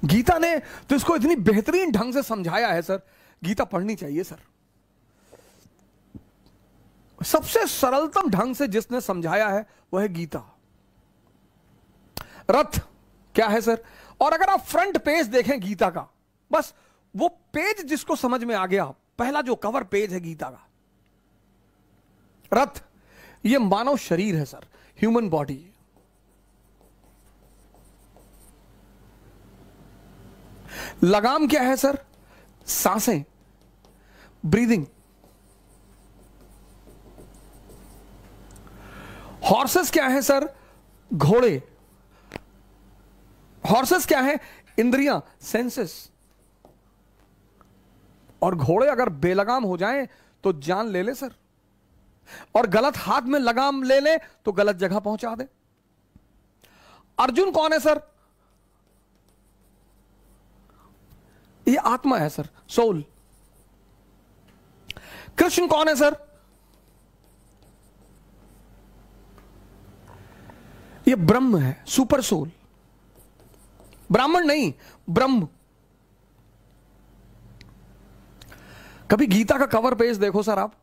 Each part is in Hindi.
गीता ने तो इसको इतनी बेहतरीन ढंग से समझाया है सर, गीता पढ़नी चाहिए सर। सबसे सरलतम ढंग से जिसने समझाया है वह है गीता। रथ क्या है सर? और अगर आप फ्रंट पेज देखें गीता का, बस वो पेज जिसको समझ में आ गया, पहला जो कवर पेज है गीता का, रथ ये मानव शरीर है सर, ह्यूमन बॉडी। लगाम क्या है सर? सांसें, ब्रीदिंग। हॉर्सेस क्या है सर? घोड़े। हॉर्सेस क्या है? इंद्रियां, सेंसेस। और घोड़े अगर बेलगाम हो जाएं तो जान ले ले सर, और गलत हाथ में लगाम ले ले तो गलत जगह पहुंचा दे। अर्जुन कौन है सर? ये आत्मा है सर, सोल। कृष्ण कौन है सर? ये ब्रह्म है, सुपर सोल। ब्राह्मण नहीं, ब्रह्म। कभी गीता का कवर पेज देखो सर आप,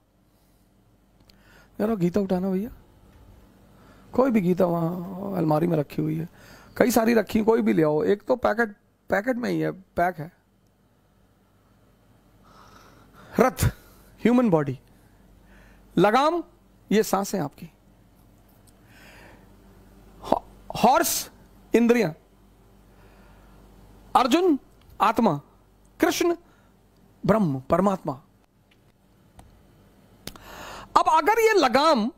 यार गीता उठाना भैया, कोई भी गीता वहां अलमारी में रखी हुई है, कई सारी रखी, कोई भी ले आओ, एक तो पैकेट में ही है, पैक है। रथ ह्यूमन बॉडी, लगाम ये सांसें आपकी, हॉर्स इंद्रियां, अर्जुन आत्मा, कृष्ण ब्रह्म परमात्मा। अब अगर ये लगाम,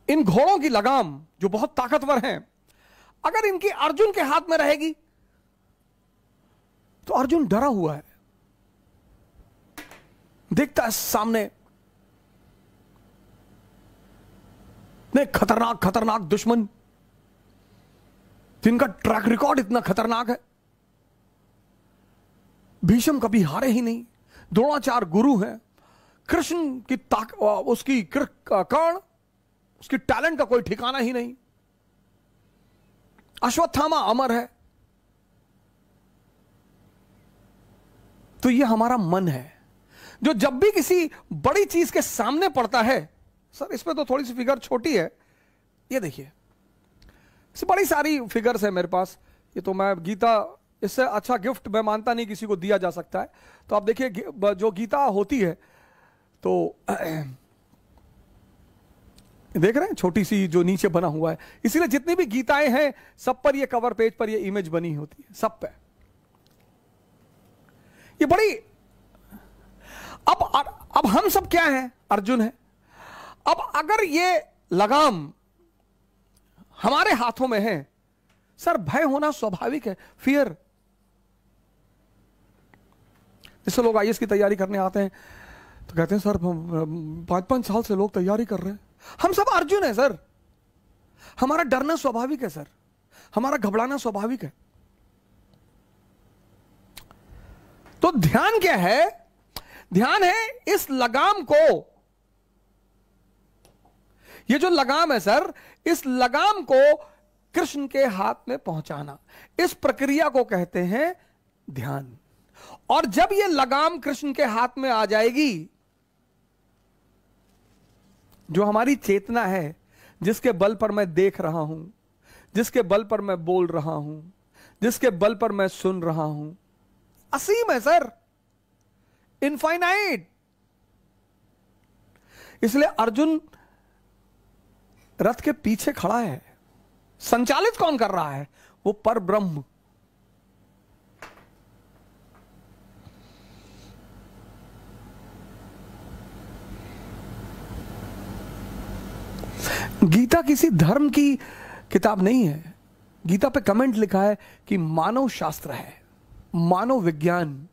इन घोड़ों की लगाम जो बहुत ताकतवर हैं, अगर इनकी अर्जुन के हाथ में रहेगी तो अर्जुन डरा हुआ है, देखता है सामने ने खतरनाक खतरनाक दुश्मन जिनका ट्रैक रिकॉर्ड इतना खतरनाक है। भीष्म कभी हारे ही नहीं, द्रोणाचार्य गुरु हैं, कृष्ण की उसकी कर्ण, उसकी टैलेंट का कोई ठिकाना ही नहीं, अश्वत्थामा अमर है। तो यह हमारा मन है जो जब भी किसी बड़ी चीज के सामने पड़ता है, सर इसमें तो थोड़ी सी फिगर छोटी है, ये देखिए बड़ी सारी फिगर्स है मेरे पास, ये तो मैं गीता, इससे अच्छा गिफ्ट मैं मानता नहीं किसी को दिया जा सकता है। तो आप देखिए जो गीता होती है तो देख रहे हैं छोटी सी जो नीचे बना हुआ है, इसीलिए जितनी भी गीताएं हैं सब पर ये कवर पेज पर ये इमेज बनी होती है, सब पे ये बड़ी। अब हम सब क्या हैं? अर्जुन है। अब अगर ये लगाम हमारे हाथों में है सर, भय होना स्वाभाविक है, फियर। जैसे लोग आईएएस की तैयारी करने आते हैं तो कहते हैं सर 5-5 साल से लोग तैयारी कर रहे हैं। हम सब अर्जुन है सर, हमारा डरना स्वाभाविक है सर, हमारा घबराना स्वाभाविक है। तो ध्यान क्या है? ध्यान है इस लगाम को, ये जो लगाम है सर, इस लगाम को कृष्ण के हाथ में पहुंचाना, इस प्रक्रिया को कहते हैं ध्यान। और जब ये लगाम कृष्ण के हाथ में आ जाएगी, जो हमारी चेतना है, जिसके बल पर मैं देख रहा हूं, जिसके बल पर मैं बोल रहा हूं, जिसके बल पर मैं सुन रहा हूं, असीम है सर, इनफाइनाइट। इसलिए अर्जुन रथ के पीछे खड़ा है, संचालित कौन कर रहा है? वो पर ब्रह्म। गीता किसी धर्म की किताब नहीं है। गीता पे कमेंट लिखा है कि मानव शास्त्र है, मानव विज्ञान।